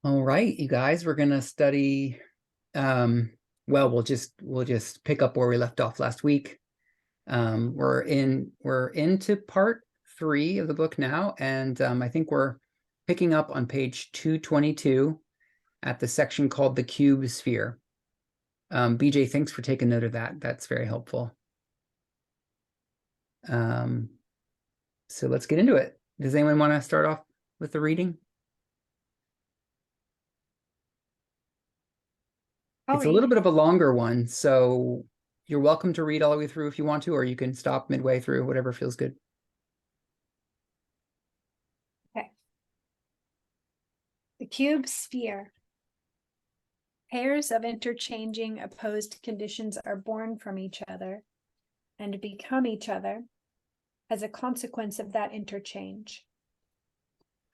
All right, you guys, we're gonna study. Well, we'll just pick up where we left off last week. We're into part 3 of the book now, and I think we're picking up on page 222 at the section called the cube sphere. BJ, thanks for taking note of that. That's very helpful. So let's get into it. Does anyone want to start off with the reading? It's a little bit of a longer one, so you're welcome to read all the way through if you want to, or you can stop midway through, whatever feels good. Okay. The cube sphere. Pairs of interchanging opposed conditions are born from each other and become each other as a consequence of that interchange,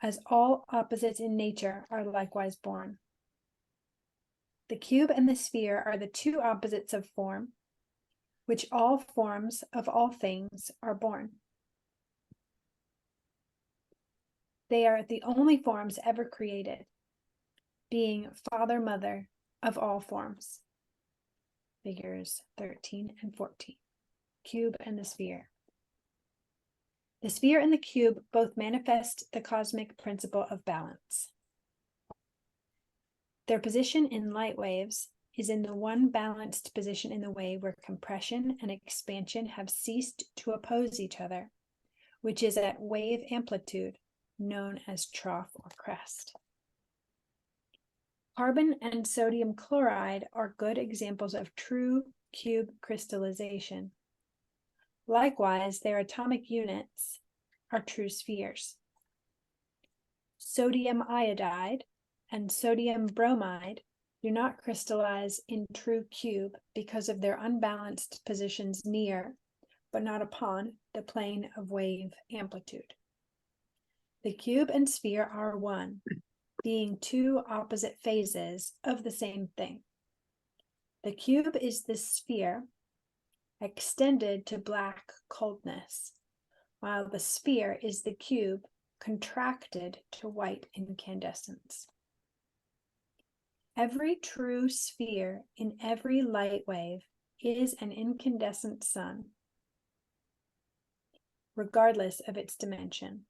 as all opposites in nature are likewise born. The cube and the sphere are the two opposites of form, which all forms of all things are born. They are the only forms ever created, being father, mother of all forms. Figures 13 and 14. Cube and the sphere. The sphere and the cube both manifest the cosmic principle of balance. Their position in light waves is in the one balanced position in the wave where compression and expansion have ceased to oppose each other, which is at wave amplitude, known as trough or crest. Carbon and sodium chloride are good examples of true cube crystallization. Likewise, their atomic units are true spheres. Sodium iodide and sodium bromide do not crystallize in true cube because of their unbalanced positions near, but not upon, the plane of wave amplitude. The cube and sphere are one, being two opposite phases of the same thing. The cube is the sphere extended to black coldness, while the sphere is the cube contracted to white incandescence. Every true sphere in every light wave is an incandescent sun, regardless of its dimension.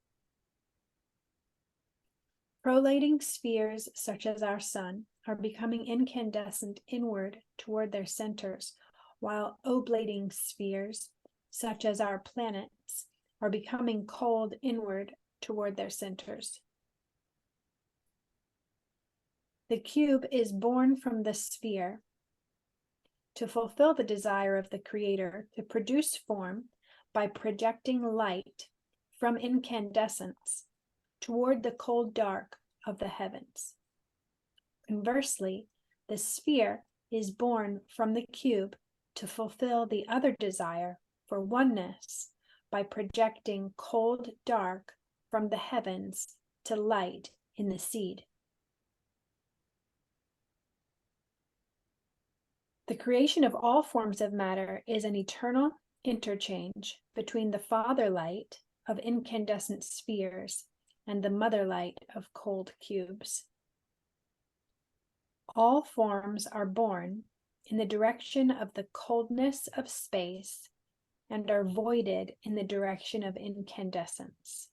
Prolating spheres such as our sun are becoming incandescent inward toward their centers, while oblating spheres such as our planets are becoming cold inward toward their centers. The cube is born from the sphere to fulfill the desire of the Creator to produce form by projecting light from incandescence toward the cold dark of the heavens. Conversely, the sphere is born from the cube to fulfill the other desire for oneness by projecting cold dark from the heavens to light in the seed. The creation of all forms of matter is an eternal interchange between the father light of incandescent spheres and the mother light of cold cubes. All forms are born in the direction of the coldness of space and are voided in the direction of incandescence.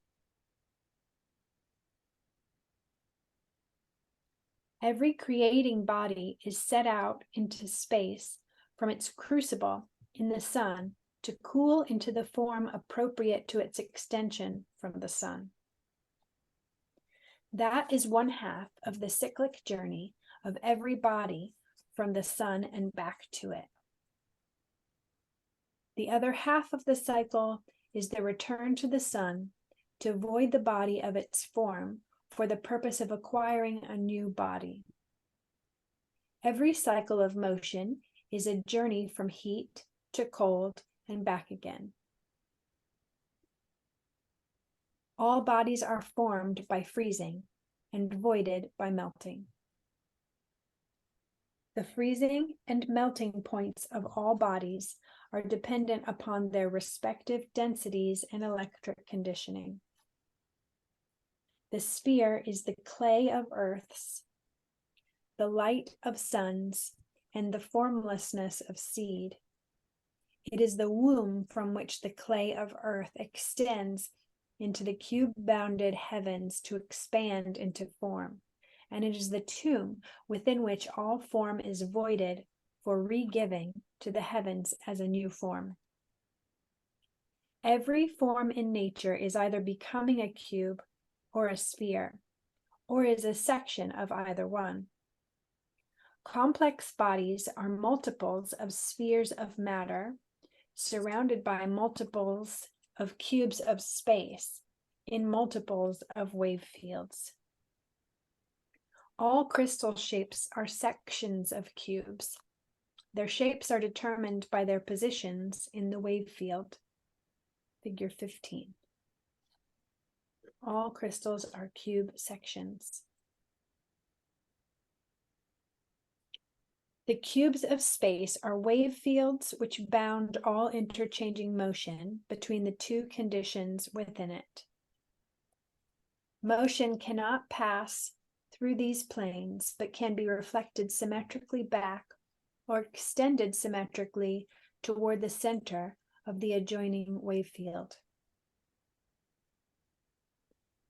Every creating body is set out into space from its crucible in the sun to cool into the form appropriate to its extension from the sun. That is one half of the cyclic journey of every body from the sun and back to it. The other half of the cycle is the return to the sun to void the body of its form for the purpose of acquiring a new body. Every cycle of motion is a journey from heat to cold and back again. All bodies are formed by freezing and voided by melting. The freezing and melting points of all bodies are dependent upon their respective densities and electric conditioning. The sphere is the clay of earths the light of suns, and the formlessness of seed. It is the womb from which the clay of earth extends into the cube-bounded heavens to expand into form, and it is the tomb within which all form is voided for re-giving to the heavens as a new form. Every form in nature is either becoming a cube or a sphere, or is a section of either one. Complex bodies are multiples of spheres of matter, surrounded by multiples of cubes of space in multiples of wave fields. All crystal shapes are sections of cubes. Their shapes are determined by their positions in the wave field. Figure 15. All crystals are cube sections. The cubes of space are wave fields which bound all interchanging motion between the two conditions within it. Motion cannot pass through these planes, but can be reflected symmetrically back or extended symmetrically toward the center of the adjoining wave field.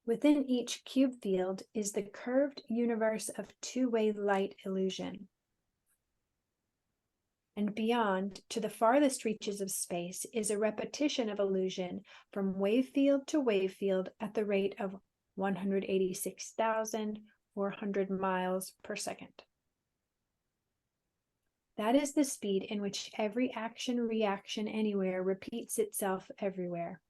Within each cube field is the curved universe of two-way light illusion. And beyond, to the farthest reaches of space, is a repetition of illusion from wave field to wave field at the rate of 186,400 miles per second. That is the speed in which every action-reaction anywhere repeats itself everywhere.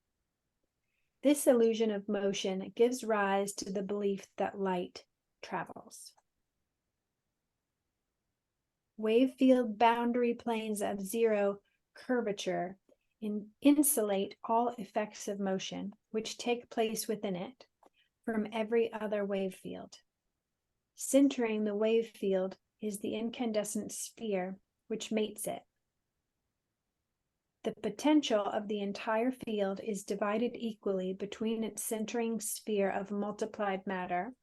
This illusion of motion gives rise to the belief that light travels. Wave field boundary planes of zero curvature insulate all effects of motion, which take place within it, from every other wave field. Centering the wave field is the incandescent sphere which mates it. The potential of the entire field is divided equally between its centering sphere of multiplied matter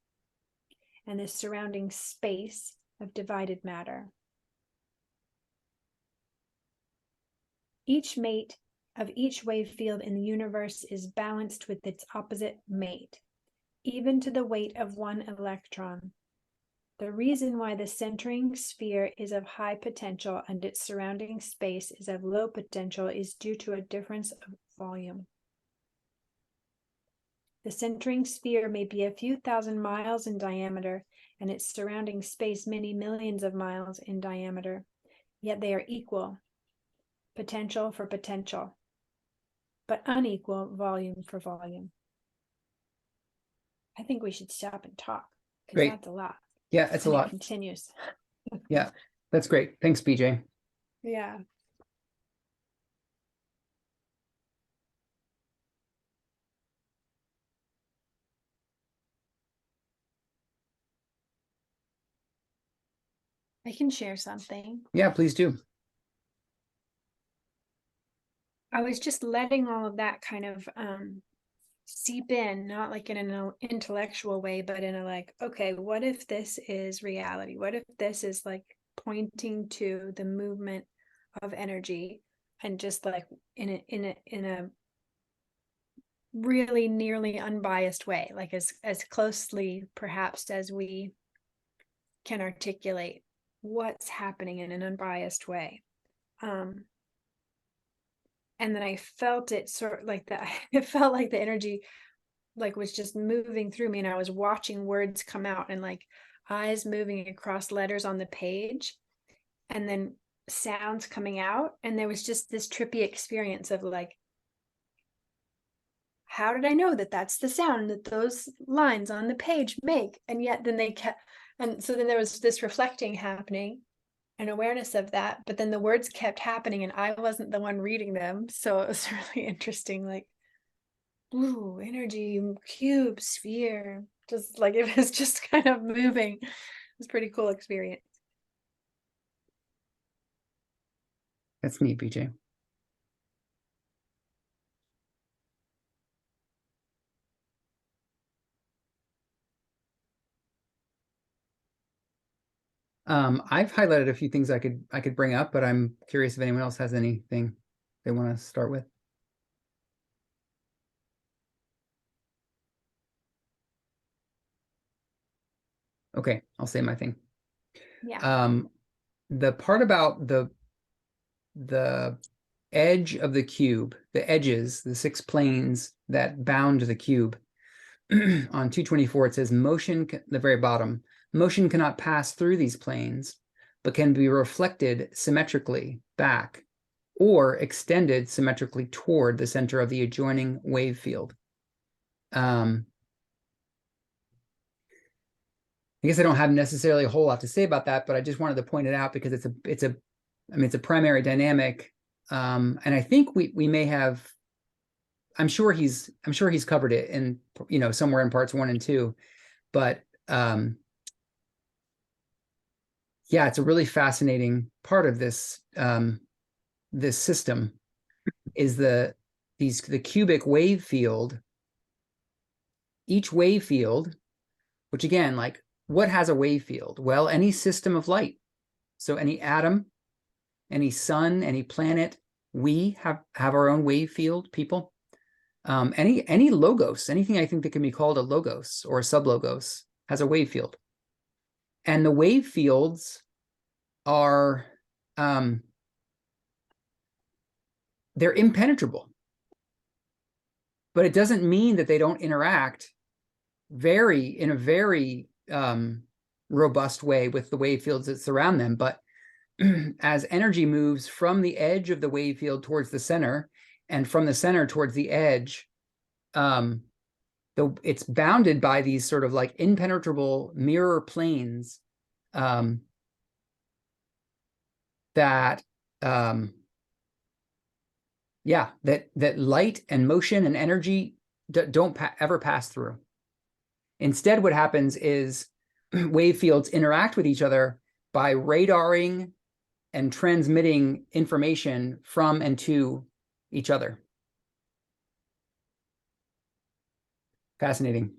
and the surrounding space of divided matter. Each mate of each wave field in the universe is balanced with its opposite mate, even to the weight of one electron. The reason why the centering sphere is of high potential and its surrounding space is of low potential is due to a difference of volume. The centering sphere may be a few thousand miles in diameter and its surrounding space many millions of miles in diameter, yet they are equal, potential for potential, but unequal volume for volume. I think we should stop and talk because Great. that's a lot. Yeah, it's a And it lot. continues. Yeah, that's great. Thanks, BJ. Yeah. I can share something. Yeah, please do. I was just letting all of that kind of seep in, not like in an intellectual way, but in a like, okay, what if this is reality? What if this is like pointing to the movement of energy and just like in a really nearly unbiased way, like as closely perhaps as we can articulate what's happening in an unbiased way. And then I felt it sort of like that. It felt like the energy like was just moving through me, and I was watching words come out and like eyes moving across letters on the page and then sounds coming out. And there was just this trippy experience of like, how did I know that that's the sound that those lines on the page make? And yet then they kept, and so then there was this reflecting happening and awareness of that, but then the words kept happening and I wasn't the one reading them. So it was really interesting, like blue, energy, cube, sphere, just like it was just kind of moving. It was a pretty cool experience. That's neat, BJ. I've highlighted a few things I could bring up, but I'm curious if anyone else has anything they want to start with. Okay, I'll say my thing. Yeah. The part about the edge of the cube, the edges, the 6 planes that bound the cube. On 224, it says motion, the very bottom, motion cannot pass through these planes, but can be reflected symmetrically back or extended symmetrically toward the center of the adjoining wave field. I guess I don't have necessarily a whole lot to say about that, but I just wanted to point it out because it's a primary dynamic. And I think we may have, I'm sure he's covered it in, somewhere in parts 1 and 2, but yeah, it's a really fascinating part of this this system is the cubic wave field. Each wave field, which again, like, what has a wave field? Well, any system of light. So any atom, any sun, any planet, we have our own wave field, people. Any logos, anything I think that can be called a logos or a sublogos has a wave field. And the wave fields are they're impenetrable. But it doesn't mean that they don't interact in a very robust way with the wave fields that surround them. But as energy moves from the edge of the wave field towards the center, and from the center towards the edge, it's bounded by these sort of like impenetrable mirror planes that light and motion and energy don't ever pass through. Instead, what happens is wave fields interact with each other by radaring and transmitting information from and to each other. Fascinating.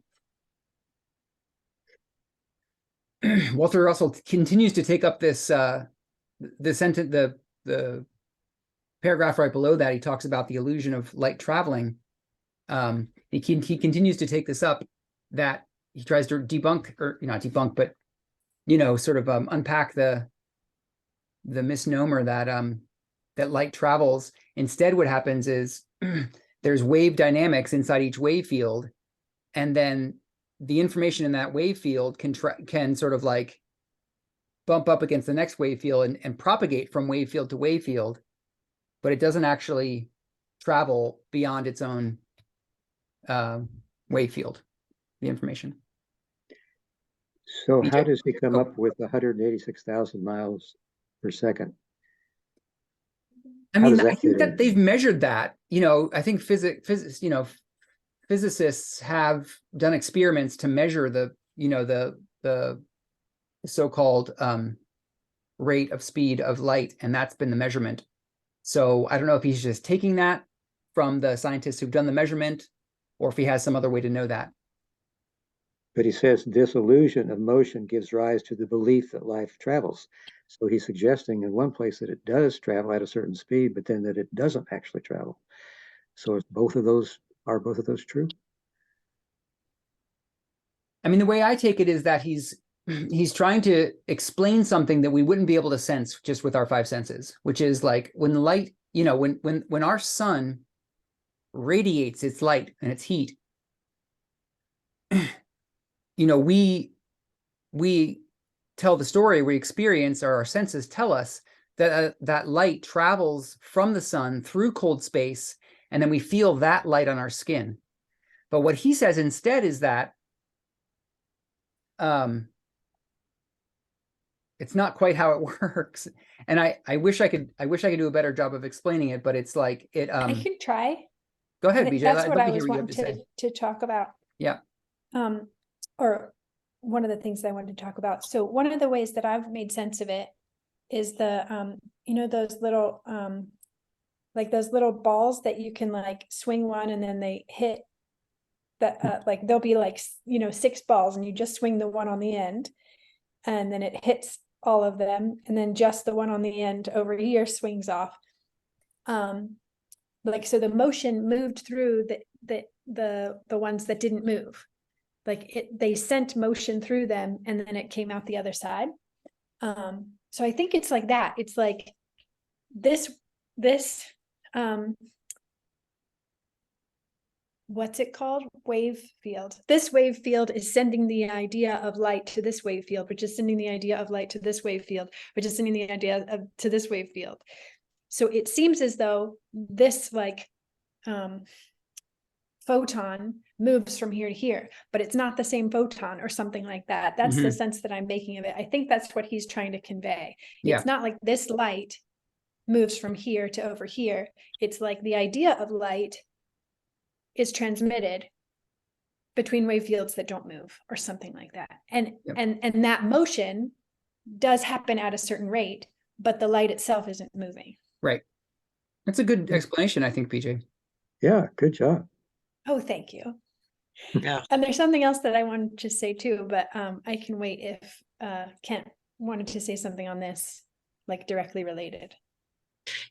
Walter Russell continues to take up this the sentence, the paragraph right below that. He talks about the illusion of light traveling. He continues to take this up, that he tries to debunk, or not debunk, but sort of unpack the misnomer that that light travels. Instead, what happens is there's wave dynamics inside each wave field, and then the information in that wave field can sort of like bump up against the next wave field and propagate from wave field to wave field, but it doesn't actually travel beyond its own wave field, the information. So how does he come up with 186,000 miles per second? I mean, I think that they've measured that. I think physicists have done experiments to measure the so-called rate of speed of light, and that's been the measurement. So I don't know if he's just taking that from the scientists who've done the measurement, or if he has some other way to know that. But he says this illusion of motion gives rise to the belief that light travels. So he's suggesting in one place that it does travel at a certain speed, but then that it doesn't actually travel. So are both of those true? I mean, the way I take it is that he's trying to explain something that we wouldn't be able to sense just with our 5 senses, which is like when the light, when our sun radiates its light and its heat, we tell the story, we experience, or our senses tell us that that light travels from the sun through cold space, and then we feel that light on our skin. But what he says instead is that it's not quite how it works. And I wish I could do a better job of explaining it, but it's like it. I can try. Go ahead, BJ. That's what I was wanting to talk about. Yeah. Or one of the things that I wanted to talk about. So one of the ways that I've made sense of it is the those little like those little balls that you can like swing one and then they hit that like there'll be like 6 balls and you just swing the one on the end and then it hits all of them, and then just the one on the end over here swings off. Like, so the motion moved through the ones that didn't move. Like they sent motion through them, and then it came out the other side. So I think it's like that. It's like this what's it called? Wave field. This wave field is sending the idea of light to this wave field, which is sending the idea of light to this wave field, which is sending the idea of to this wave field. So it seems as though this like photon moves from here to here, but it's not the same photon or something like that. That's the sense that I'm making of it. I think that's what he's trying to convey. Yeah. It's not like this light moves from here to over here. It's like the idea of light is transmitted between wave fields that don't move or something like that. And and that motion does happen at a certain rate, but the light itself isn't moving. Right. That's a good explanation, I think, PJ. Yeah, good job. Oh, thank you. Yeah. And there's something else that I wanted to say too, but I can wait if Kent wanted to say something on this, like directly related.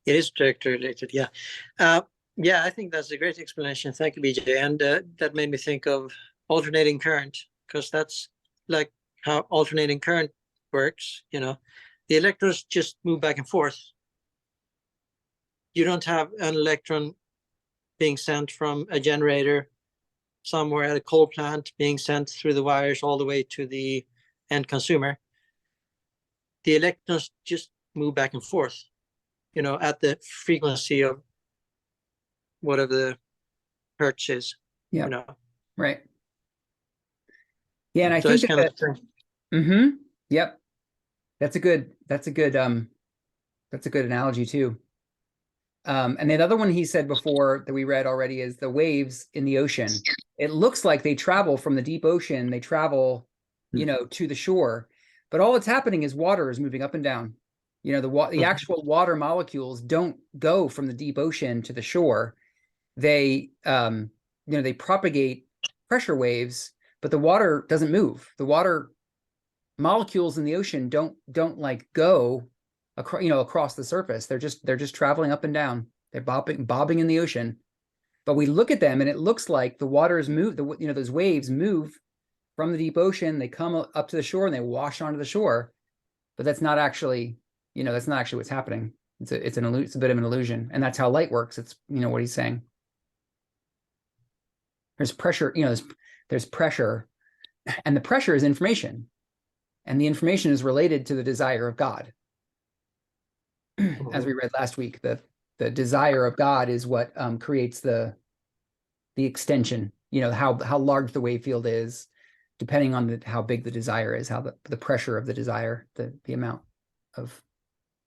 It is directly related, yeah. Yeah, I think that's a great explanation. Thank you, BJ. And that made me think of alternating current, because that's like how alternating current works. You know, the electrons just move back and forth. You don't have an electron being sent from a generator somewhere at a coal plant being sent through the wires all the way to the end consumer. The electrons just move back and forth, you know, at the frequency of whatever the hertz is. Yeah. You know. Right. Yeah, and I So think it's kind of the thing. Yep. That's a good analogy too. And the other one he said before that we read already is the waves in the ocean. It looks like they travel from the deep ocean, they travel, you know, to the shore, but all that's happening is water is moving up and down. You know, the actual water molecules don't go from the deep ocean to the shore. They, you know, they propagate pressure waves, but the water doesn't move. The water molecules in the ocean don't like go across, you know, across the surface. They're just traveling up and down. They're bobbing in the ocean. But we look at them and it looks like the waters move, you know, those waves move from the deep ocean, they come up to the shore and they wash onto the shore. But that's not actually, you know, that's not actually what's happening. It's a bit of an illusion. And that's how light works. It's, you know, what he's saying. There's pressure, you know, there's pressure, and the pressure is information. And the information is related to the desire of God. As we read last week, the desire of God is what creates the extension, you know, how large the wave field is, depending on how big the desire is, how the pressure of the desire, the amount of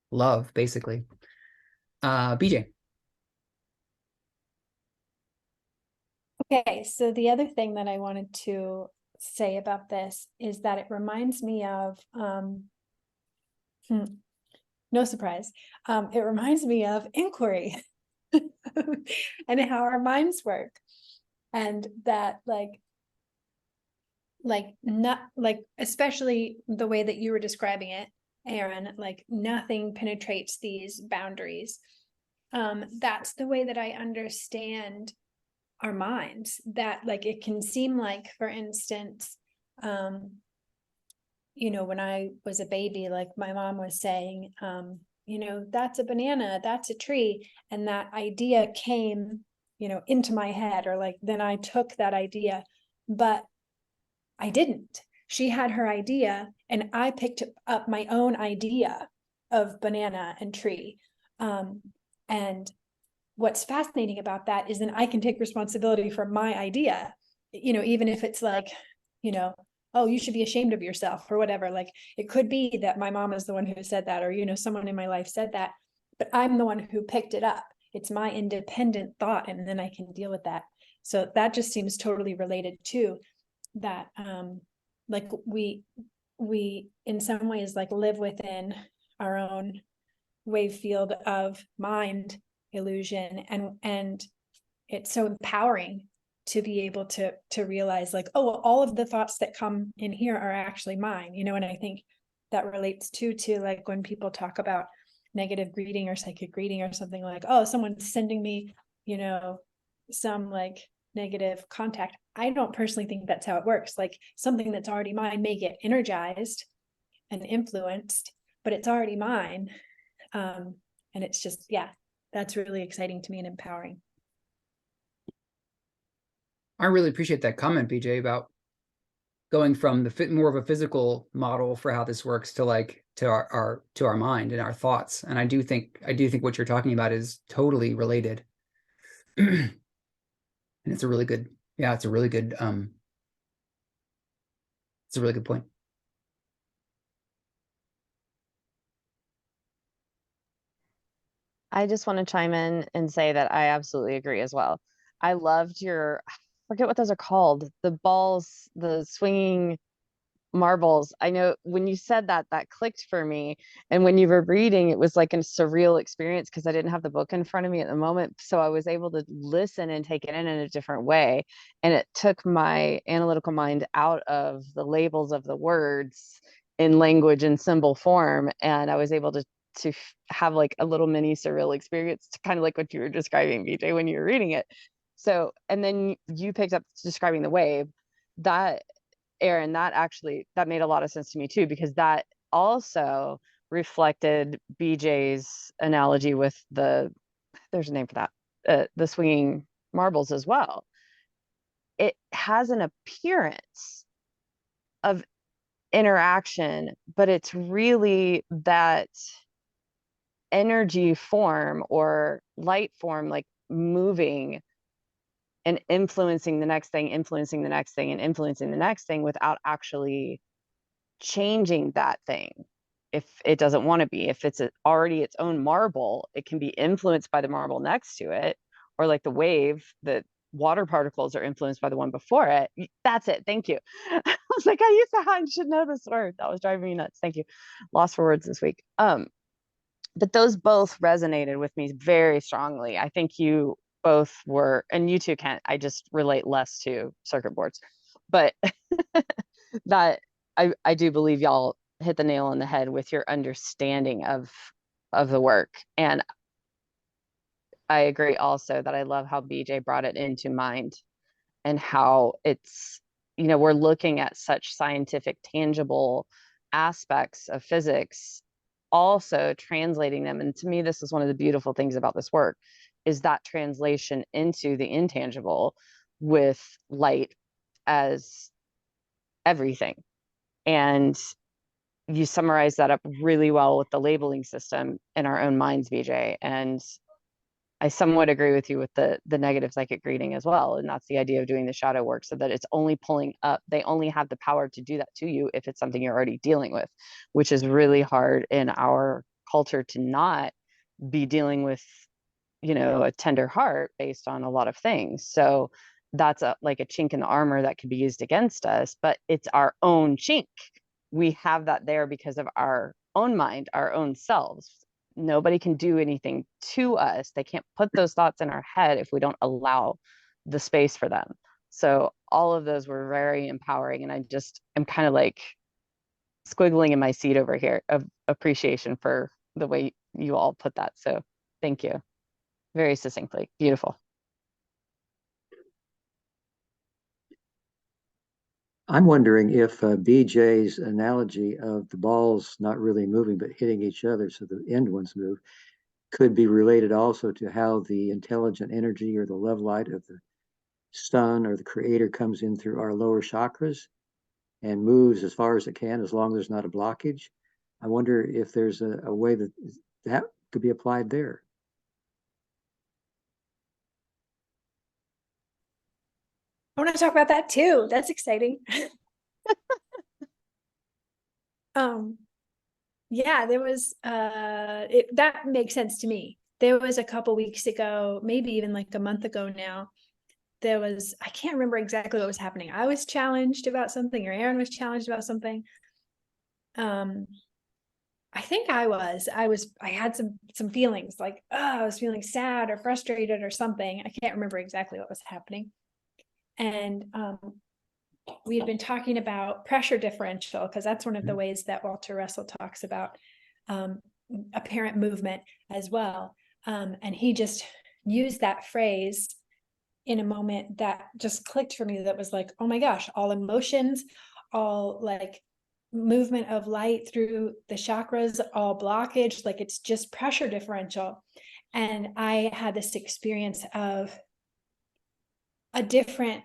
love, basically. BJ. Okay, so the other thing that I wanted to say about this is that it reminds me of no surprise, it reminds me of inquiry and how our minds work, and that not like, especially the way that you were describing it, Aaron, like nothing penetrates these boundaries. That's the way that I understand our minds, that like it can seem like, for instance, you know, when I was a baby, like my mom was saying, you know, that's a banana, that's a tree, and that idea came, you know, into my head, or like then I took that idea, but I didn't. She had her idea and I picked up my own idea of banana and tree. And what's fascinating about that is then I can take responsibility for my idea, you know, even if it's like, you know, oh, you should be ashamed of yourself or whatever. Like it could be that my mom is the one who said that, or, you know, someone in my life said that, but I'm the one who picked it up. It's my independent thought, and then I can deal with that. So that just seems totally related to that. Like we in some ways like live within our own wave field of mind illusion, and it's so empowering to be able to realize like, oh, well, all of the thoughts that come in here are actually mine, you know. And I think that relates to like when people talk about negative greeting or psychic greeting or something like, oh, someone's sending me, you know, some like negative contact. I don't personally think that's how it works. Like something that's already mine may get energized and influenced, but it's already mine. And it's just, yeah, that's really exciting to me and empowering. I really appreciate that comment, BJ, about going from the more of a physical model for how this works to like to our mind and our thoughts. And I do think what you're talking about is totally related. And it's a really good, yeah, it's a really good point. I just want to chime in and say that I absolutely agree as well. I loved your, I forget what those are called, the balls, the swinging marbles. I know when you said that, that clicked for me. And when you were reading, it was like a surreal experience because I didn't have the book in front of me at the moment. So I was able to listen and take it in a different way. And it took my analytical mind out of the labels of the words in language and symbol form. And I was able to have like a little mini surreal experience, kind of like what you were describing, BJ, when you were reading it. So, and then you picked up describing the wave. That, Aaron, that made a lot of sense to me too, because that also reflected BJ's analogy with there's a name for that, the swinging marbles as well. It has an appearance of interaction, but it's really that energy form or light form, like moving and influencing the next thing, influencing the next thing, and influencing the next thing without actually changing that thing. If it doesn't want to be, if it's already its own marble, it can be influenced by the marble next to it, or like the wave, the water particles are influenced by the one before it. That's it. Thank you. I was like, I should know this word. That was driving me nuts. Thank you. Lost for words this week. But those both resonated with me very strongly. I think you both were, and you too, Kent. I just relate less to circuit boards, but that I do believe y'all hit the nail on the head with your understanding of the work. And I agree also that I love how BJ brought it into mind and how it's, we're looking at such scientific, tangible aspects of physics, also translating them. And to me, this is one of the beautiful things about this work, is that translation into the intangible with light as everything. And you summarize that up really well with the labeling system in our own minds, BJ. And I somewhat agree with you with the negative psychic greeting as well. And that's the idea of doing the shadow work, so that it's only pulling up. They only have the power to do that to you if it's something you're already dealing with, which is really hard in our culture to not be dealing with, a tender heart based on a lot of things. So that's like a chink in the armor that could be used against us, but it's our own chink. We have that there because of our own mind, our own selves. Nobody can do anything to us. They can't put those thoughts in our head if we don't allow the space for them. So all of those were very empowering. And I just am kind of like squiggling in my seat over here of appreciation for the way you all put that. So thank you. Very succinctly. Beautiful. I'm wondering if BJ's analogy of the balls not really moving but hitting each other so the end ones move could be related also to how the intelligent energy or the love light of the sun or the creator comes in through our lower chakras and moves as far as it can, as long as there's not a blockage. I wonder if there's a way that could be applied there. I want to talk about that too. That's exciting. Yeah, there was that makes sense to me. There was a couple weeks ago, maybe even like a month ago now, I can't remember exactly what was happening. I was challenged about something, or Aaron was challenged about something. I think I had some feelings like, I was feeling sad or frustrated or something. I can't remember exactly what was happening. And we had been talking about pressure differential, because that's one of the ways that Walter Russell talks about apparent movement as well. And he just used that phrase in a moment that just clicked for me, that was like, oh my gosh, all emotions, all like movement of light through the chakras, all blockage, like it's just pressure differential. And I had this experience of a different,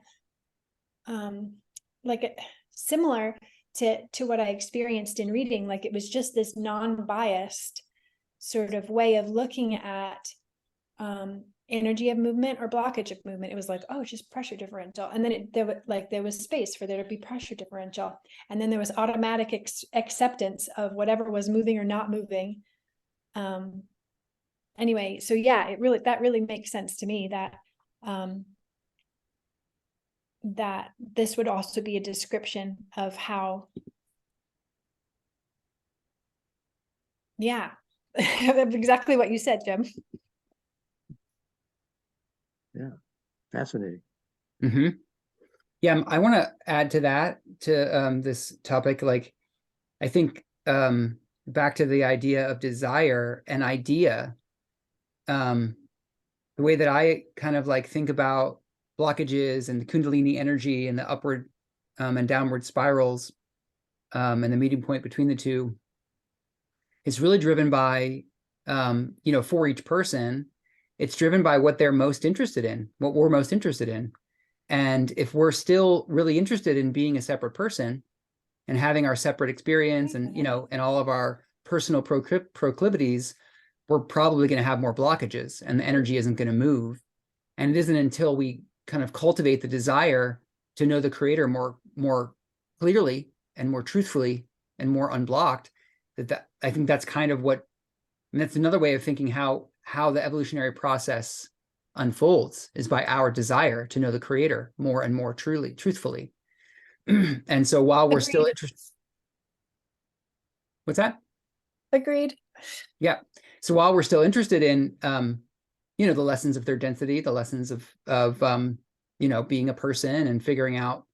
similar to what I experienced in reading. Like it was just this non-biased sort of way of looking at energy of movement or blockage of movement. It was like, oh, just pressure differential. And then there was space for there to be pressure differential. And then there was automatic acceptance of whatever was moving or not moving. Anyway, so yeah, that really makes sense to me, that that this would also be a description of how, yeah, exactly what you said, Jim. Yeah, fascinating. Mm-hmm. Yeah, I want to add to that, to this topic. Like, I think back to the idea of desire and idea. The way that I kind of like think about blockages and the Kundalini energy and the upward and downward spirals and the meeting point between the two is really driven by, for each person, it's driven by what they're most interested in, what we're most interested in. And if we're still really interested in being a separate person and having our separate experience and, and all of our personal proclivities, we're probably going to have more blockages and the energy isn't going to move. And it isn't until we kind of cultivate the desire to know the creator more clearly and more truthfully and more unblocked that I think that's kind of what, and that's another way of thinking how the evolutionary process unfolds, is by our desire to know the creator more and more truthfully. And so while we're still interested, what's that? Agreed. Yeah. So while we're still interested in, the lessons of their density, the lessons of being a person and figuring out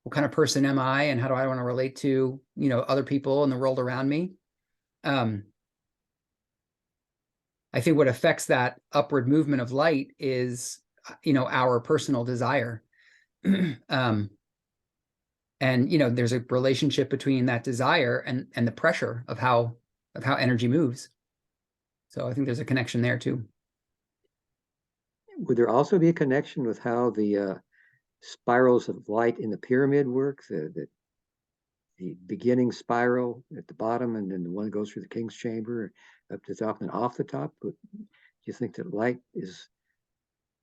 what kind of person am I and how do I want to relate to, other people and the world around me. I think what affects that upward movement of light is, our personal desire. And, there's a relationship between that desire and the pressure of how energy moves. So I think there's a connection there too. Would there also be a connection with how the spirals of light in the pyramid work? The beginning spiral at the bottom, and then the one that goes through the king's chamber up to the top and off the top. Do you think that light is?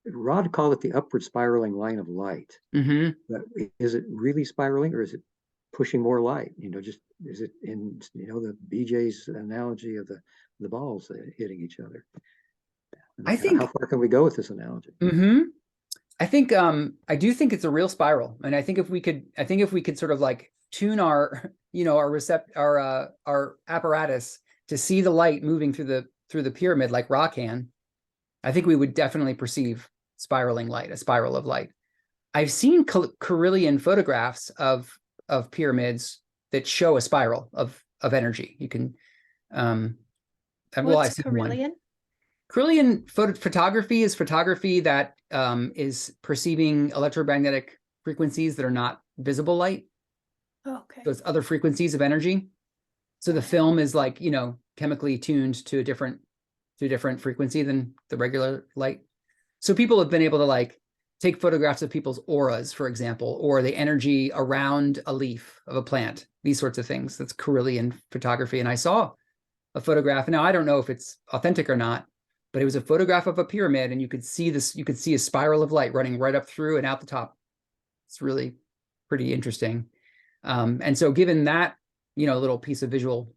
Rod called it the upward spiraling line of light. Mm-hmm. But is it really spiraling, or is it pushing more light? Just is it in the BJ's analogy of the balls hitting each other? I think, how far can we go with this analogy? Mm-hmm. I think I do think it's a real spiral, and I think if we could sort of like tune our our apparatus to see the light moving through the pyramid like Ra can, I think we would definitely perceive spiraling light, a spiral of light. I've seen Carillion photographs of pyramids that show a spiral of energy. You can What's Carillion? Carillion photography is photography that is perceiving electromagnetic frequencies that are not visible light. Oh, okay. So it's other frequencies of energy. So the film is like, chemically tuned to a different frequency than the regular light. So people have been able to like take photographs of people's auras, for example, or the energy around a leaf of a plant, these sorts of things. That's Carillion photography. And I saw a photograph. Now, I don't know if it's authentic or not, but it was a photograph of a pyramid, and you could see a spiral of light running right up through and out the top. It's really pretty interesting. And so given that, little piece of visual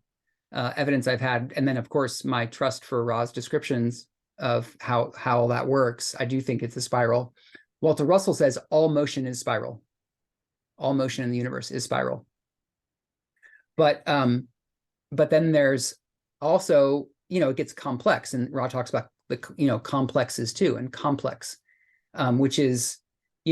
evidence I've had, and then of course my trust for Ra's descriptions of how all that works, I do think it's a spiral. Walter Russell says all motion is spiral. All motion in the universe is spiral. But then there's also, it gets complex, and Ra talks about the complexes too, and complex, which is,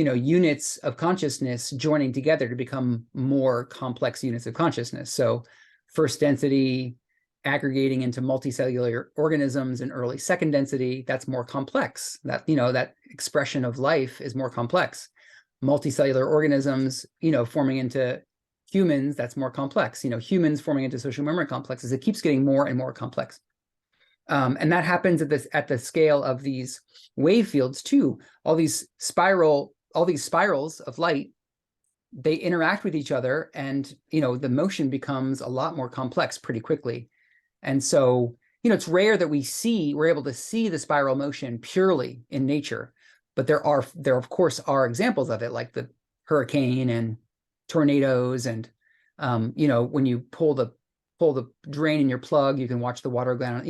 units of consciousness joining together to become more complex units of consciousness. So first density aggregating into multicellular organisms in early second density, that's more complex. That, that expression of life is more complex. Multicellular organisms, forming into humans, that's more complex. Humans forming into social memory complexes, it keeps getting more and more complex. And that happens at the scale of these wave fields too. All these spirals of light, they interact with each other, and the motion becomes a lot more complex pretty quickly. And so, it's rare that we're able to see the spiral motion purely in nature, but there of course are examples of it, like the hurricane and tornadoes, and when you pull the drain in your plug, you can watch the water go down.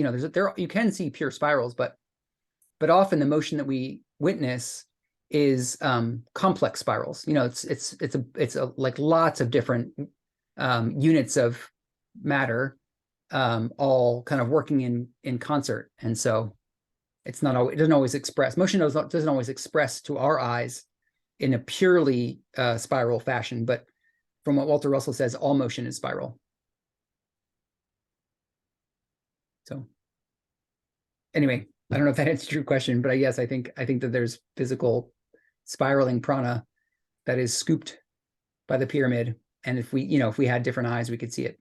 You can see pure spirals, but often the motion that we witness is complex spirals. It's like lots of different units of matter, all kind of working in concert. And so it doesn't always express, motion doesn't always express to our eyes in a purely spiral fashion, but from what Walter Russell says, all motion is spiral. So anyway, I don't know if that answers your question, but yes, I think that there's physical spiraling prana that is scooped by the pyramid. And if we had different eyes, we could see it.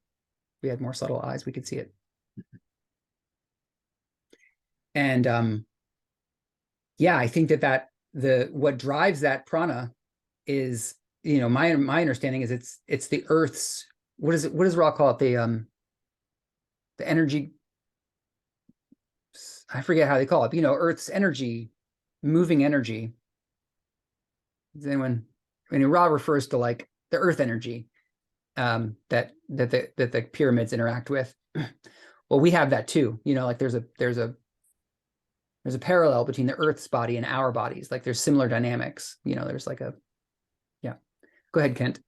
If we had more subtle eyes, we could see it. And yeah, I think that what drives that prana is, my understanding is it's the Earth's, what does Ra call it? The energy, I forget how they call it, Earth's energy, moving energy. Does anyone, Ra refers to like the Earth energy that the pyramids interact with. Well, we have that too. Like there's a parallel between the Earth's body and our bodies. Like there's similar dynamics. There's like yeah. Go ahead, Kent.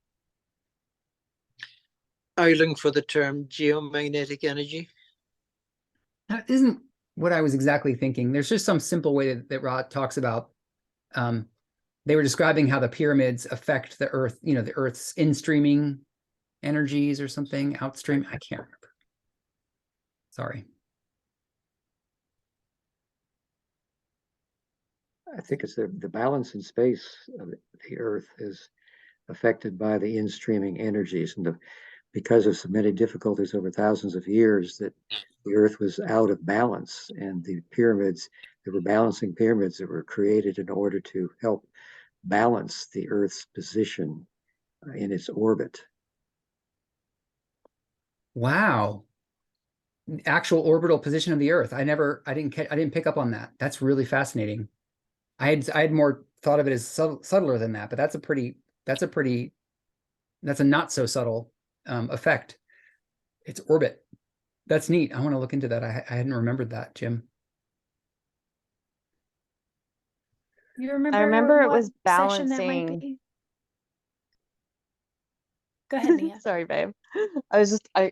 Are you looking for the term geomagnetic energy? That isn't what I was exactly thinking. There's just some simple way that Rod talks about. They were describing how the pyramids affect the Earth, the Earth's in-streaming energies or something, outstream. I can't remember. Sorry. I think it's the balance in space of the Earth is affected by the in-streaming energies, and because of so many difficulties over thousands of years, that the Earth was out of balance, and the pyramids, there were balancing pyramids that were created in order to help balance the Earth's position in its orbit. Wow. Actual orbital position of the Earth. I didn't pick up on that. That's really fascinating. I had more thought of it as subtler than that, but that's a not so subtle effect. It's orbit. That's neat. I want to look into that. I hadn't remembered that, Jim. You remember? I remember it what was section that might balancing. be? Go ahead, Nia. Sorry, babe. I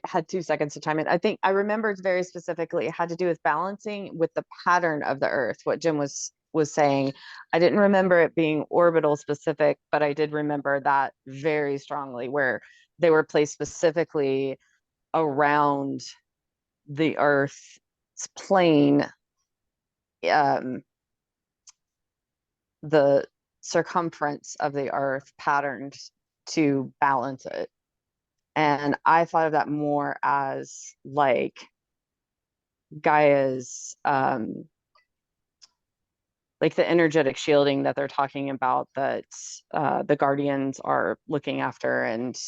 had 2 seconds to chime in. I think I remembered very specifically it had to do with balancing with the pattern of the Earth, what Jim was saying. I didn't remember it being orbital specific, but I did remember that very strongly, where they were placed specifically around the Earth's plane, the circumference of the Earth patterned to balance it. And I thought of that more as like Gaia's, like the energetic shielding that they're talking about, that the guardians are looking after, and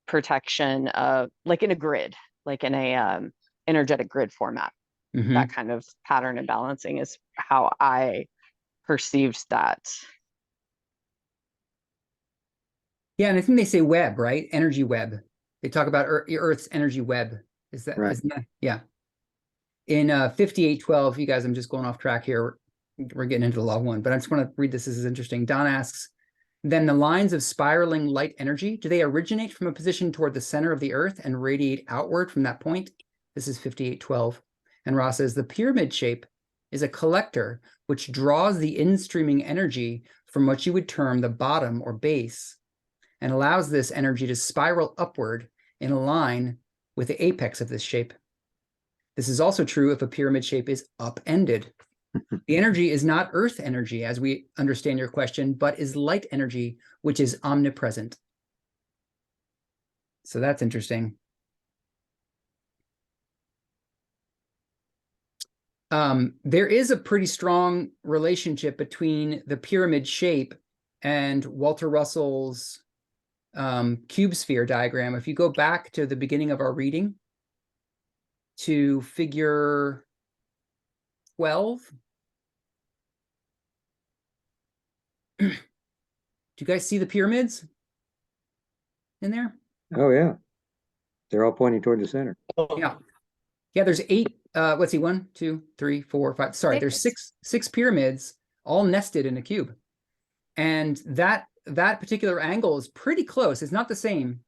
protection of, like in a grid, like in a energetic grid format. Mm-hmm. That kind of pattern and balancing is how I perceived that. Yeah, and I think they say web, right? Energy web. They talk about Earth's energy web. Is that right? Isn't that? Yeah. In 5812, you guys, I'm just going off track here. We're getting into the log one, but I just want to read this. This is interesting. Don asks, then the lines of spiraling light energy, do they originate from a position toward the center of the Earth and radiate outward from that point? This is 5812. And Ross says, the pyramid shape is a collector which draws the in-streaming energy from what you would term the bottom or base and allows this energy to spiral upward in a line with the apex of this shape. This is also true if a pyramid shape is upended. The energy is not earth energy, as we understand your question, but is light energy, which is omnipresent. So that's interesting. There is a pretty strong relationship between the pyramid shape and Walter Russell's cube sphere diagram. If you go back to the beginning of our reading, to figure 12, do you guys see the pyramids in there? Oh, yeah. They're all pointing toward the center. Yeah. Yeah, there's 8, let's see, 1, 2, 3, 4, 5. Sorry, there's six pyramids all nested in a cube. And that particular angle is pretty close. It's not the same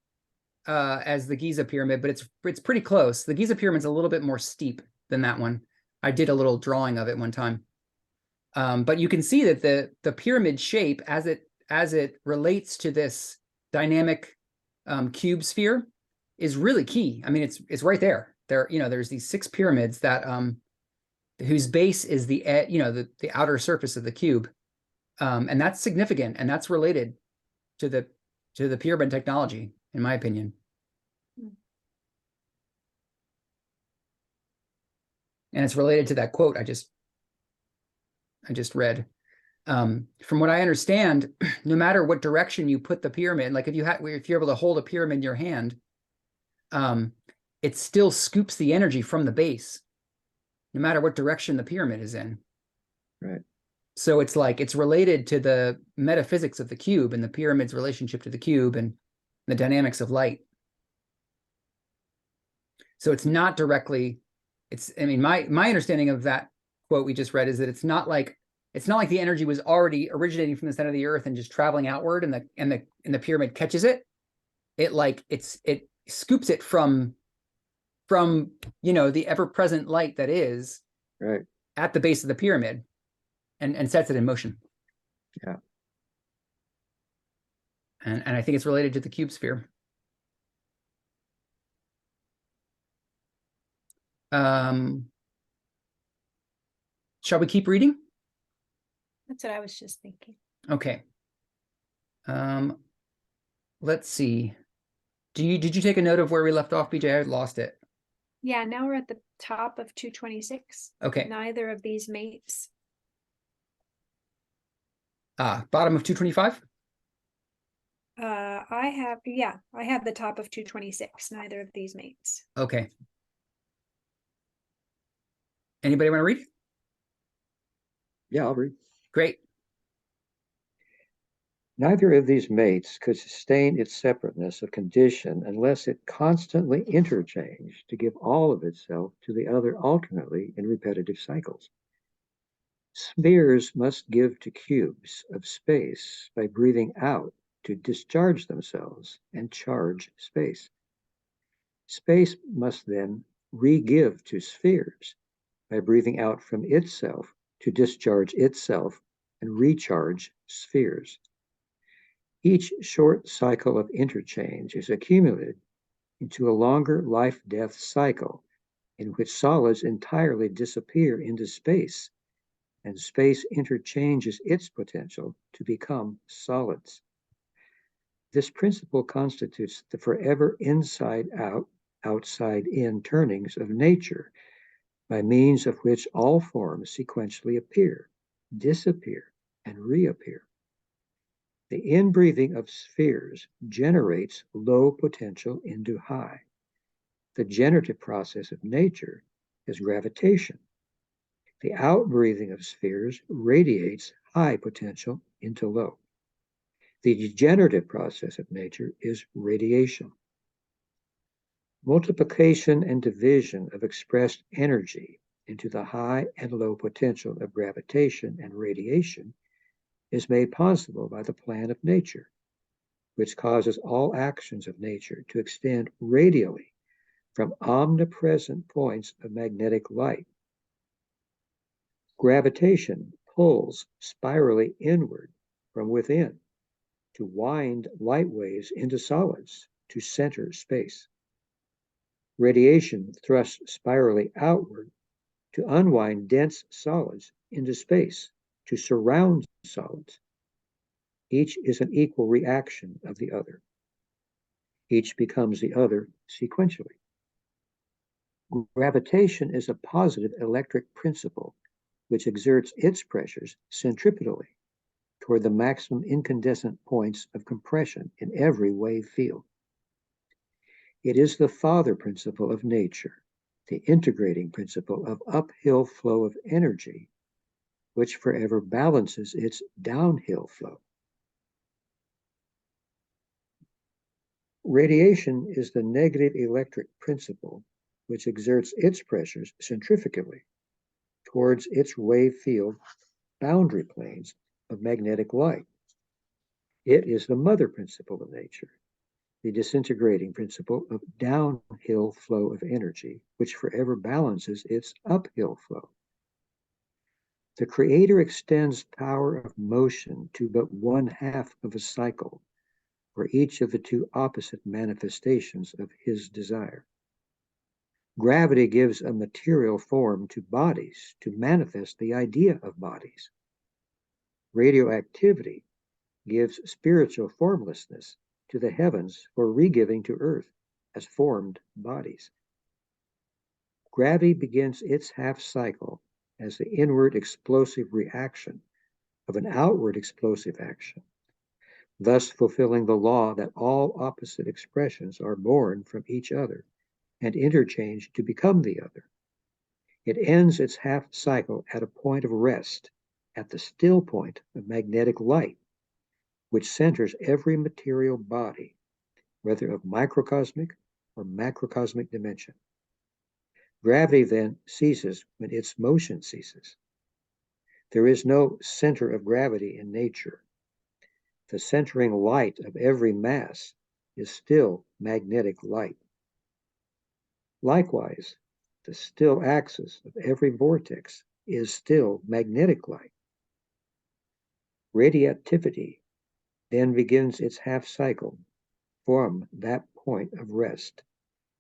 as the Giza pyramid, but it's pretty close. The Giza pyramid's a little bit more steep than that one. I did a little drawing of it one time. But you can see that the pyramid shape as it relates to this dynamic cube sphere is really key. I mean, it's right there. There's these 6 pyramids that whose base is the outer surface of the cube, and that's significant, and that's related to the pyramid technology, in my opinion. And it's related to that quote I just read. From what I understand, no matter what direction you put the pyramid, like if you're able to hold a pyramid in your hand, it still scoops the energy from the base, no matter what direction the pyramid is in. Right. So it's like it's related to the metaphysics of the cube and the pyramid's relationship to the cube and the dynamics of light. So it's not directly, my understanding of that quote we just read is that it's not like the energy was already originating from the center of the earth and just traveling outward and the pyramid catches it. It scoops it from the ever-present light that is right at the base of the pyramid and sets it in motion. Yeah. And I think it's related to the cube sphere. Shall we keep reading? That's what I was just thinking. Okay. Let's see. Did you take a note of where we left off, BJ? I lost it. Yeah, now we're at the top of 226. Okay. Neither of these mates. Bottom of 225? I have the top of 226. Neither of these mates. Okay. Anybody want to read? Yeah, I'll read. Great. Neither of these mates could sustain its separateness of condition unless it constantly interchanged to give all of itself to the other alternately in repetitive cycles. Spheres must give to cubes of space by breathing out to discharge themselves and charge space. Space must then re-give to spheres by breathing out from itself to discharge itself and recharge spheres. Each short cycle of interchange is accumulated into a longer life-death cycle in which solids entirely disappear into space, and space interchanges its potential to become solids. This principle constitutes the forever inside-out, outside-in turnings of nature, by means of which all forms sequentially appear, disappear, and reappear. The inbreathing of spheres generates low potential into high. The generative process of nature is gravitation. The outbreathing of spheres radiates high potential into low. The degenerative process of nature is radiation. Multiplication and division of expressed energy into the high and low potential of gravitation and radiation is made possible by the plan of nature, which causes all actions of nature to extend radially from omnipresent points of magnetic light. Gravitation pulls spirally inward from within to wind light waves into solids to center space. Radiation thrusts spirally outward to unwind dense solids into space to surround solids. Each is an equal reaction of the other. Each becomes the other sequentially. Gravitation is a positive electric principle which exerts its pressures centripetally toward the maximum incandescent points of compression in every wave field. It is the father principle of nature, the integrating principle of uphill flow of energy, which forever balances its downhill flow. Radiation is the negative electric principle which exerts its pressures centrifugally towards its wave field boundary planes of magnetic light. It is the mother principle of nature, the disintegrating principle of downhill flow of energy, which forever balances its uphill flow. The Creator extends power of motion to but one half of a cycle for each of the two opposite manifestations of his desire. Gravity gives a material form to bodies to manifest the idea of bodies. Radioactivity gives spiritual formlessness to the heavens for re-giving to earth as formed bodies. Gravity begins its half cycle as the inward explosive reaction of an outward explosive action, thus fulfilling the law that all opposite expressions are born from each other and interchange to become the other. It ends its half cycle at a point of rest, at the still point of magnetic light, which centers every material body, whether of microcosmic or macrocosmic dimension. Gravity then ceases when its motion ceases. There is no center of gravity in nature. The centering light of every mass is still magnetic light. Likewise, the still axis of every vortex is still magnetic light. Radiativity then begins its half cycle from that point of rest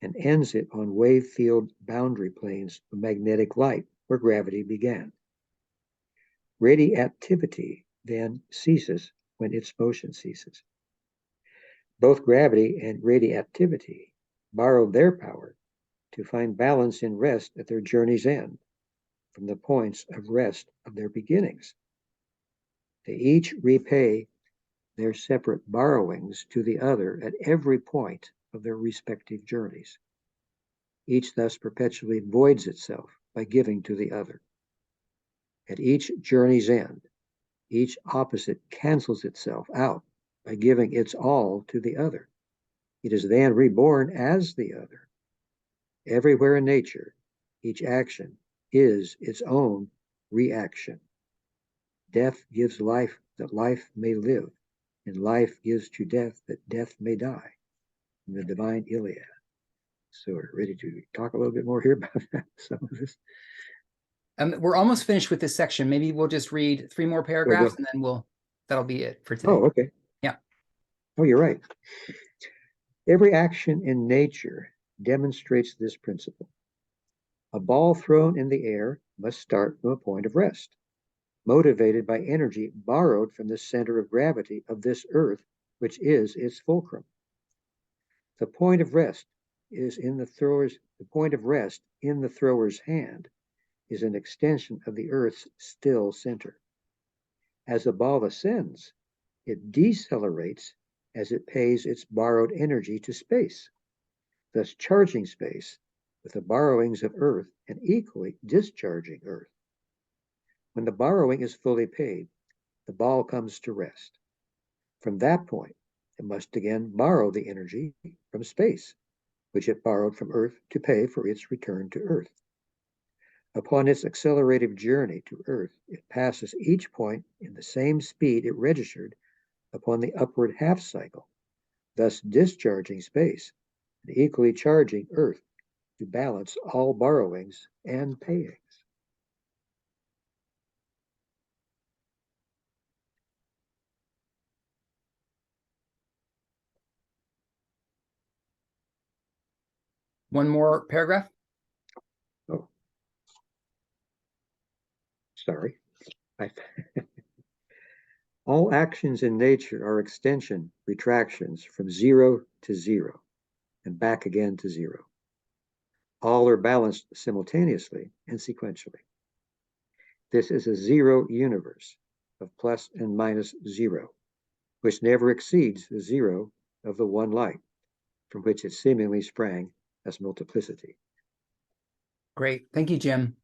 and ends it on wave field boundary planes of magnetic light where gravity began. Radiativity then ceases when its motion ceases. Both gravity and radiativity borrow their power to find balance in rest at their journey's end from the points of rest of their beginnings. They each repay their separate borrowings to the other at every point of their respective journeys. Each thus perpetually voids itself by giving to the other. At each journey's end, each opposite cancels itself out by giving its all to the other. It is then reborn as the other. Everywhere in nature, each action is its own reaction. Death gives life that life may live, and life gives to death that death may die. In the Divine Iliad. So we're ready to talk a little bit more here about some of this. We're almost finished with this section. Maybe we'll just read 3 more paragraphs and then that'll be it for today. Oh, okay. Yeah. Oh, you're right. Every action in nature demonstrates this principle. A ball thrown in the air must start from a point of rest, motivated by energy borrowed from the center of gravity of this earth, which is its fulcrum. The point of rest in the thrower's hand is an extension of the earth's still center. As the ball ascends, it decelerates as it pays its borrowed energy to space, thus charging space with the borrowings of earth and equally discharging earth. When the borrowing is fully paid, the ball comes to rest. From that point, it must again borrow the energy from space, which it borrowed from earth to pay for its return to earth. Upon its accelerated journey to earth, it passes each point in the same speed it registered upon the upward half cycle, thus discharging space and equally charging earth to balance all borrowings and payings. One more paragraph. Oh, sorry. All actions in nature are extension retractions from 0 to 0 and back again to 0. All are balanced simultaneously and sequentially. This is a zero universe of plus and minus 0, which never exceeds the 0 of the one light, from which it seemingly sprang as multiplicity. Great. Thank you, Jim.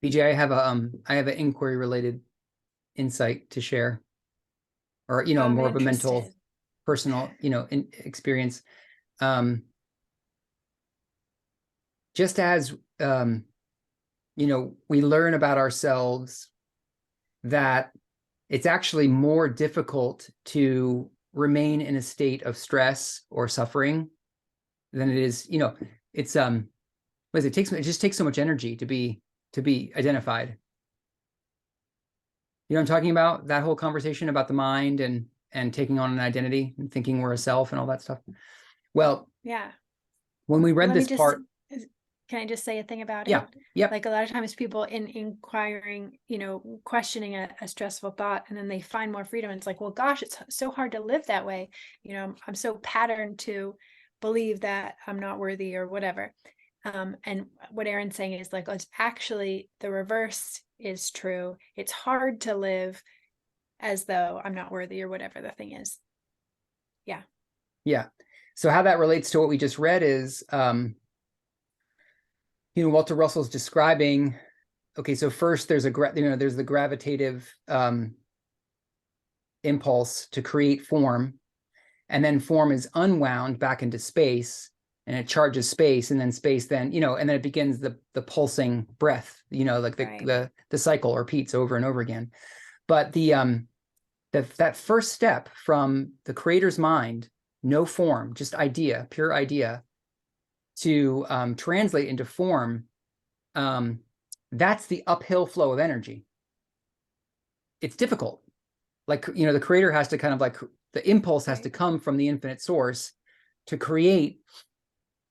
BJ, I have an inquiry related insight to share, or I'm more of a mental, interested. personal, experience. Just as we learn about ourselves that it's actually more difficult to remain in a state of stress or suffering than it is, it's it just takes so much energy to be identified. You know what I'm talking about? That whole conversation about the mind and taking on an identity and thinking we're a self and all that stuff. Well, Yeah. when we read Let me this just, part, can I just say a thing about yeah, it? yeah, Like a lot of times people in inquiring, questioning a stressful thought, and then they find more freedom. And it's like, well, gosh, it's so hard to live that way. I'm so patterned to believe that I'm not worthy or whatever. And what Aaron's saying is like, it's actually the reverse is true. It's hard to live as though I'm not worthy or whatever the thing is. Yeah. yeah. So how that relates to what we just read is, Walter Russell's describing, okay, so first there's there's the gravitative impulse to create form, and then form is unwound back into space, and it charges space, and then space then, and then it begins the pulsing breath, like Right. the cycle repeats over and over again. But that first step from the creator's mind, no form, just idea, pure idea, to translate into form, that's the uphill flow of energy. It's difficult. Like, the creator has to kind of like, the impulse has to come from the infinite source to create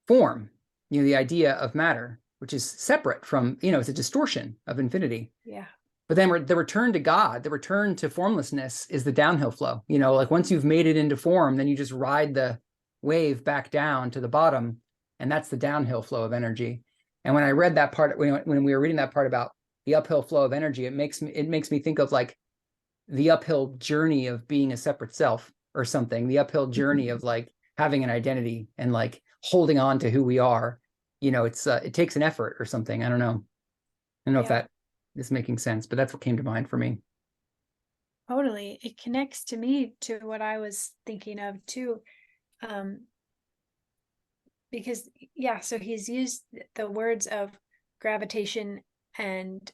form, the idea of matter, which is separate from, it's a distortion of infinity. Yeah. But then the return to God, the return to formlessness is the downhill flow. Like once you've made it into form, then you just ride the wave back down to the bottom, and that's the downhill flow of energy. And when I read that part, when we were reading that part about the uphill flow of energy, it makes me think of like the uphill journey of being a separate self or something, the uphill journey of like having an identity and like holding on to who we are. It takes an effort or something. I don't know if that is making sense, but that's what came to mind for me. Totally. It connects to me to what I was thinking of too. Because so he's used the words of gravitation and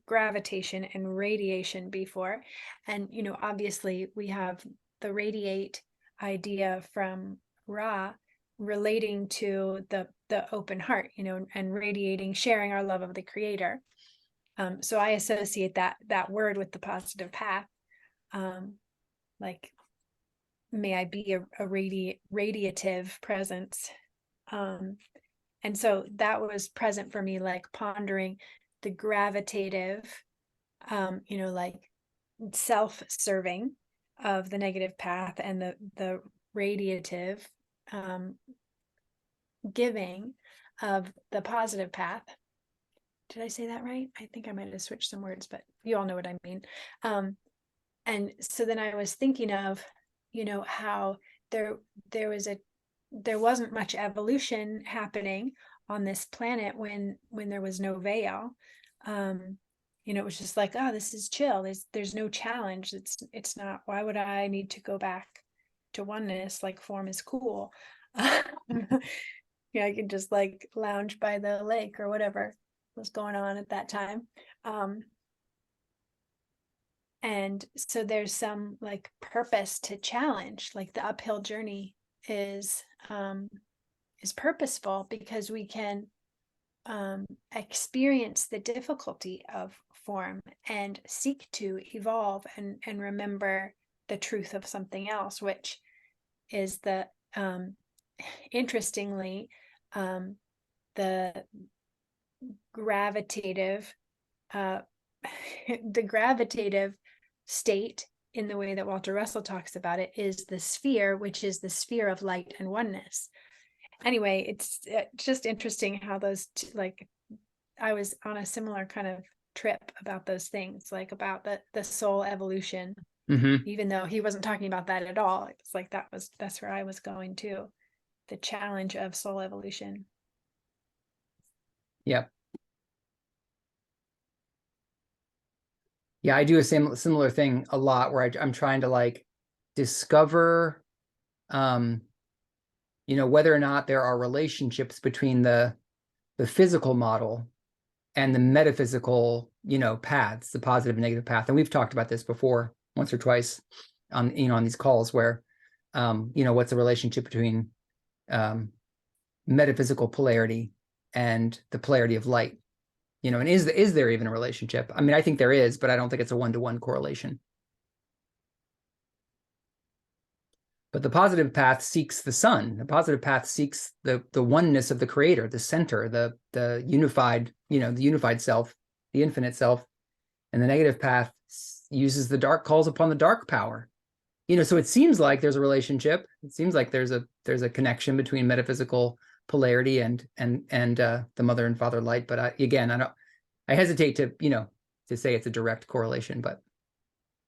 radiation before. And obviously we have the radiate idea from Ra relating to the open heart, and radiating, sharing our love of the creator. So I associate that word with the positive path. Like, may I be a radiative presence. And so that was present for me, like pondering the gravitative, like self-serving of the negative path, and the radiative, giving of the positive path. Did I say that right? I think I might have switched some words, but you all know what I mean. And so then I was thinking of, how there wasn't much evolution happening on this planet when there was no veil. it was just like, oh, this is chill. There's no challenge. It's not, why would I need to go back to oneness? Like, form is cool. Yeah, I could just like lounge by the lake or whatever was going on at that time. And so there's some like purpose to challenge, like the uphill journey is purposeful because we can experience the difficulty of form and seek to evolve and remember the truth of something else, which is the interestingly the gravitative the gravitative state, in the way that Walter Russell talks about it, is the sphere, which is the sphere of light and oneness. Anyway, it's just interesting how those like, I was on a similar kind of trip about those things, like about the soul evolution, even though he wasn't talking about that at all. It's like that's where I was going to, the challenge of soul evolution. Yep. Yeah, I do a similar thing a lot where I'm trying to like discover, whether or not there are relationships between the physical model and the metaphysical, paths, the positive and negative path. And we've talked about this before once or twice on these calls where, what's the relationship between metaphysical polarity and the polarity of light? And is there even a relationship? I mean, I think there is, but I don't think it's a one-to-one correlation. But the positive path seeks the sun. The positive path seeks the oneness of the creator, the center, the unified, the unified self, the infinite self. And the negative path uses the dark, calls upon the dark power. So it seems like there's a relationship. It seems like there's a connection between metaphysical polarity and the mother and father light. But I hesitate to say it's a direct correlation, but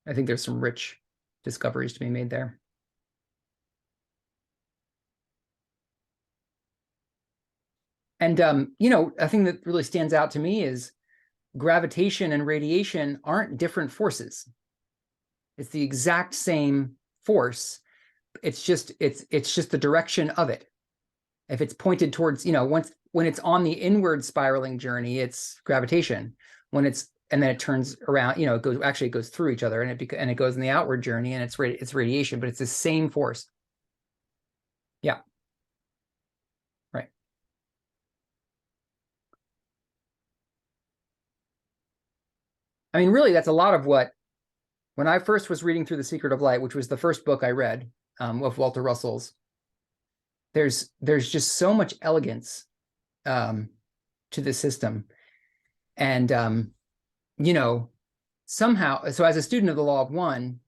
I think there's some rich discoveries to be made there. And, a thing that really stands out to me is gravitation and radiation aren't different forces. It's the exact same force. It's just the direction of it. If it's pointed towards, when it's on the inward spiraling journey, it's gravitation. And then it turns around, it goes through each other, and it goes in the outward journey, and it's radiation, but it's the same force. Yeah. Right. I mean, really, that's a lot of what, when I first was reading through The Secret of Light, which was the first book I read of Walter Russell's, there's just so much elegance to the system. And, somehow, so as a student of the law of one,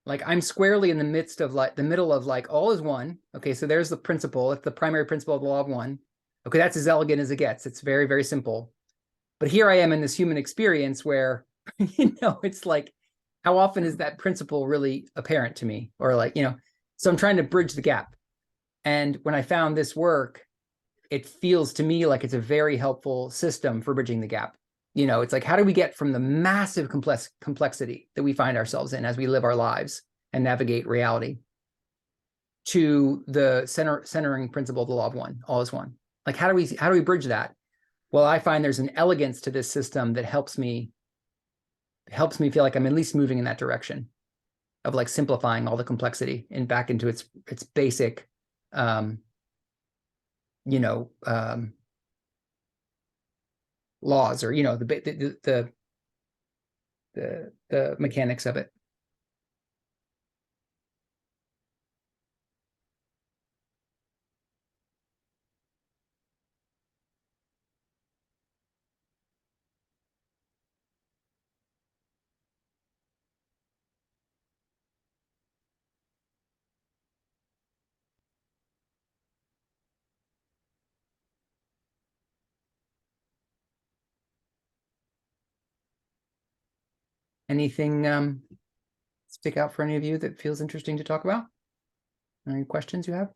like I'm squarely in the midst of like the middle of like all is one. Okay, so there's the principle. It's the primary principle of the law of one. Okay, that's as elegant as it gets. It's very, very simple. But here I am in this human experience where, it's like, how often is that principle really apparent to me? Or like, so I'm trying to bridge the gap. And when I found this work, it feels to me like it's a very helpful system for bridging the gap. It's like, how do we get from the massive complexity that we find ourselves in as we live our lives and navigate reality to the centering principle of the law of one, all is one? Like, how do we bridge that? Well, I find there's an elegance to this system that helps me feel like I'm at least moving in that direction of like simplifying all the complexity and back into its basic, laws, or the mechanics of it. Anything stick out for any of you that feels interesting to talk about? Any questions you have?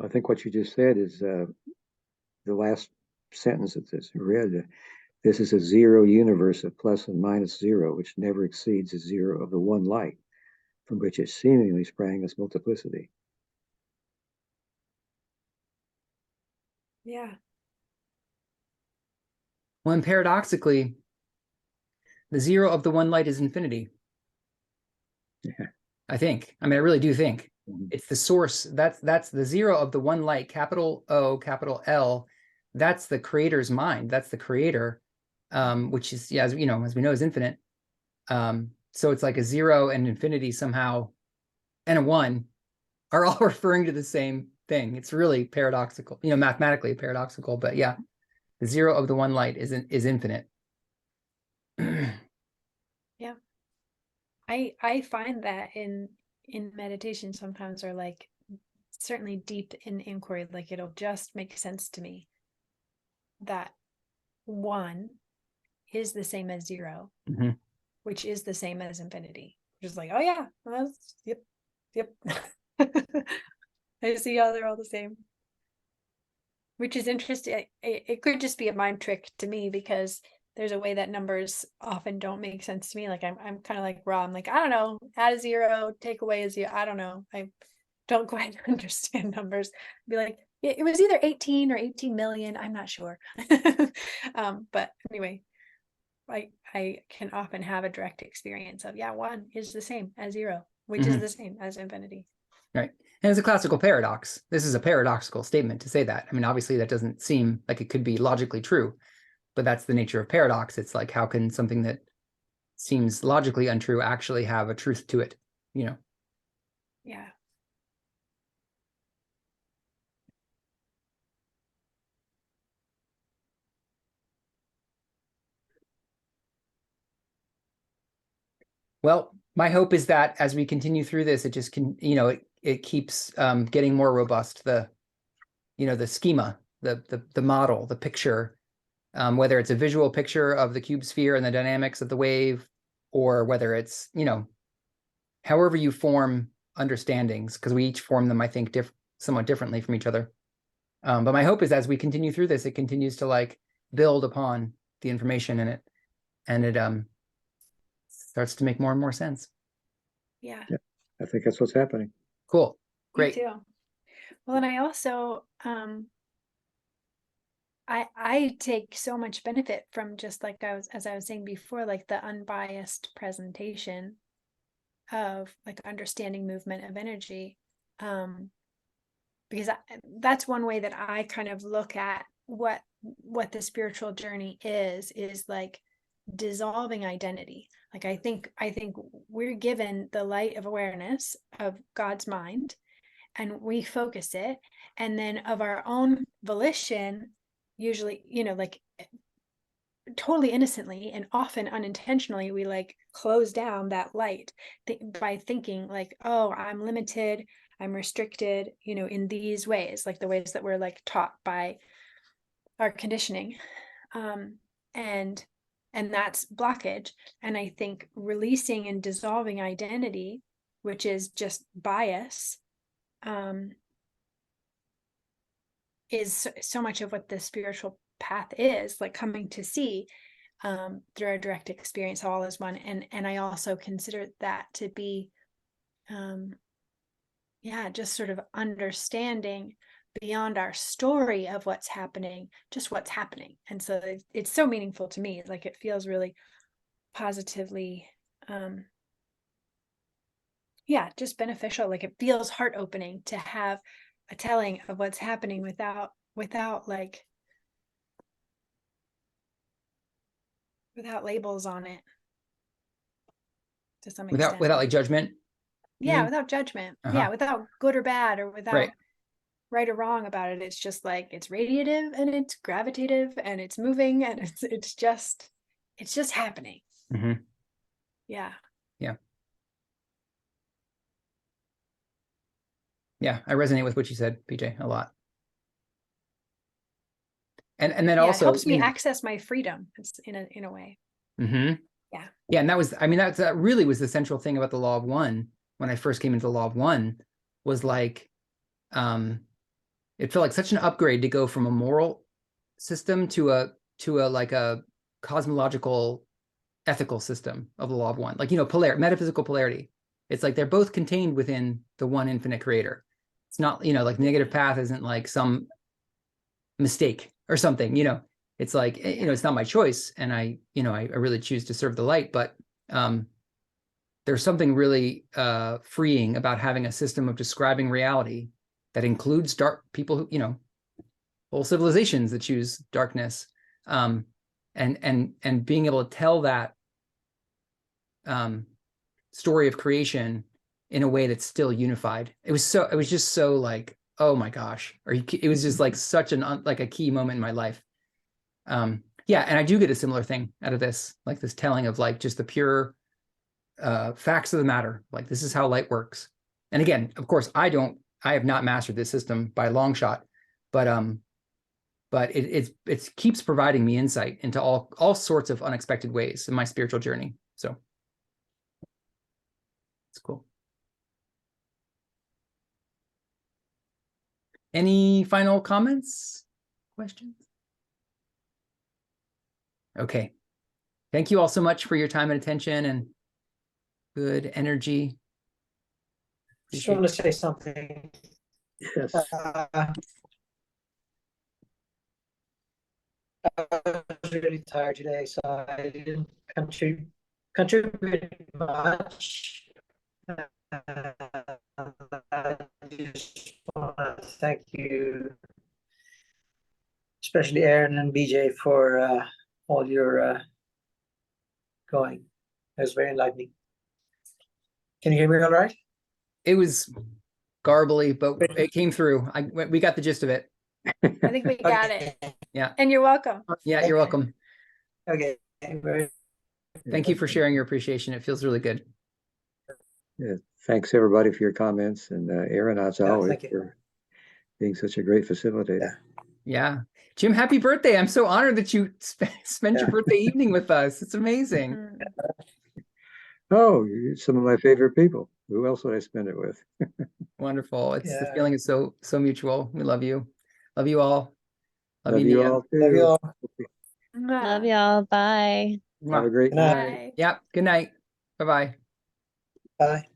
I think what you just said is the last sentence that this read. This is a zero universe of plus and minus zero, which never exceeds the zero of the one light, from which it seemingly sprang as multiplicity. Yeah. Well, and paradoxically, the zero of the one light is infinity. Yeah. I think. I mean, I really do think. Mhm. It's the source. That's the zero of the one light, capital O, capital L. That's the creator's mind. That's the creator, which is, yeah, as we know, is infinite. So it's like a zero and infinity somehow, and a one are all referring to the same thing. It's really paradoxical, mathematically paradoxical, but yeah, the zero of the one light is infinite. Yeah. I find that in meditation sometimes, or like certainly deep in inquiry, like it'll just make sense to me that one is the same as zero, Mhm. which is the same as infinity. Just like, oh yeah, well, yep. I see how they're all the same. Which is interesting. It could just be a mind trick to me, because there's a way that numbers often don't make sense to me. Like I'm kind of like raw. I'm like, I don't know, add a zero, take away a zero. I don't know. I don't quite understand numbers. Be like, it was either 18 or 18 million. I'm not sure. But anyway, I can often have a direct experience of, yeah, one is the same as zero, which is the same as infinity. Right. And it's a classical paradox. This is a paradoxical statement to say that. I mean, obviously that doesn't seem like it could be logically true, but that's the nature of paradox. It's like, how can something that seems logically untrue actually have a truth to it? Yeah. Well, my hope is that as we continue through this, it just can, it keeps getting more robust. The schema, the model, the picture, whether it's a visual picture of the cube sphere and the dynamics of the wave, or whether it's, however you form understandings, because we each form them, I think, somewhat differently from each other. But my hope is as we continue through this, it continues to like build upon the information in it, and it starts to make more and more sense. Yeah. I think that's what's happening. Cool. Me Great. too. Well, and I also I take so much benefit from, just like as I was saying before, like the unbiased presentation of like understanding movement of energy. Because that's one way that I kind of look at what the spiritual journey is like dissolving identity. Like I think we're given the light of awareness of God's mind, and we focus it, and then of our own volition, usually, like totally innocently and often unintentionally, we like close down that light by thinking like, oh, I'm limited, I'm restricted, in these ways, like the ways that we're like taught by our conditioning. And that's blockage. And I think releasing and dissolving identity, which is just bias, is so much of what the spiritual path is, like coming to see through our direct experience, all is one. And I also consider that to be just sort of understanding beyond our story of what's happening, just what's happening. And so it's so meaningful to me. Like it feels really positively just beneficial. Like it feels heart opening to have a telling of what's happening without labels on it, to some extent. Without like judgment. Without judgment. Without good or bad, or without right or wrong about it. It's just like, it's radiative and it's gravitative and it's moving, and it's just happening. Yeah. I resonate with what you said, PJ, a lot. And then It also helps me access my freedom. It's in a way. Yeah, and that really was the central thing about the law of one when I first came into the law of one, was like it felt like such an upgrade to go from a moral system to a like a cosmological ethical system of the law of one, like, you know, metaphysical polarity. It's like they're both contained within the one infinite creator. It's not, you know, like negative path isn't like some mistake or something, you know. It's like, you know, it's not my choice, and I really choose to serve the light, but there's something really freeing about having a system of describing reality that includes dark people who, you know, whole civilizations that choose darkness, and being able to tell that story of creation in a way that's still unified. It was just so like, oh my gosh, it was just like such like a key moment in my life. Yeah, and I do get a similar thing out of this, like this telling of like just the pure facts of the matter. Like, this is how light works. And again, of course, I have not mastered this system by a long shot, but it keeps providing me insight into all sorts of unexpected ways in my spiritual journey. So it's cool. Any final comments, questions? Okay. Thank you all so much for your time and attention and good energy. Just want to say something. Yes. I was really tired today, so I didn't contribute much. I just want to thank you, especially Aaron and BJ, for all your going. It was very enlightening. Can you hear me all right? It was garbly, but it came through. We got the gist of it. I think we got it. Yeah. And you're welcome. Yeah, you're welcome. Okay. Thank you for sharing your appreciation. It feels really good. Yeah, thanks everybody for your comments, and Aaron, as always, thank you. for being such a great facilitator. Yeah. Jim, happy birthday. I'm so honored that you spent your birthday evening with us. It's amazing. Mm. Oh, you're some of my favorite people. Who else would I spend it with? Wonderful. The Yeah. feeling is so mutual. We love you. Love you all. Love you Nia. all too. Love you all. Love y'all. Bye. Have a great Good night. night. Bye. Yeah. Good night. Bye-bye. Bye.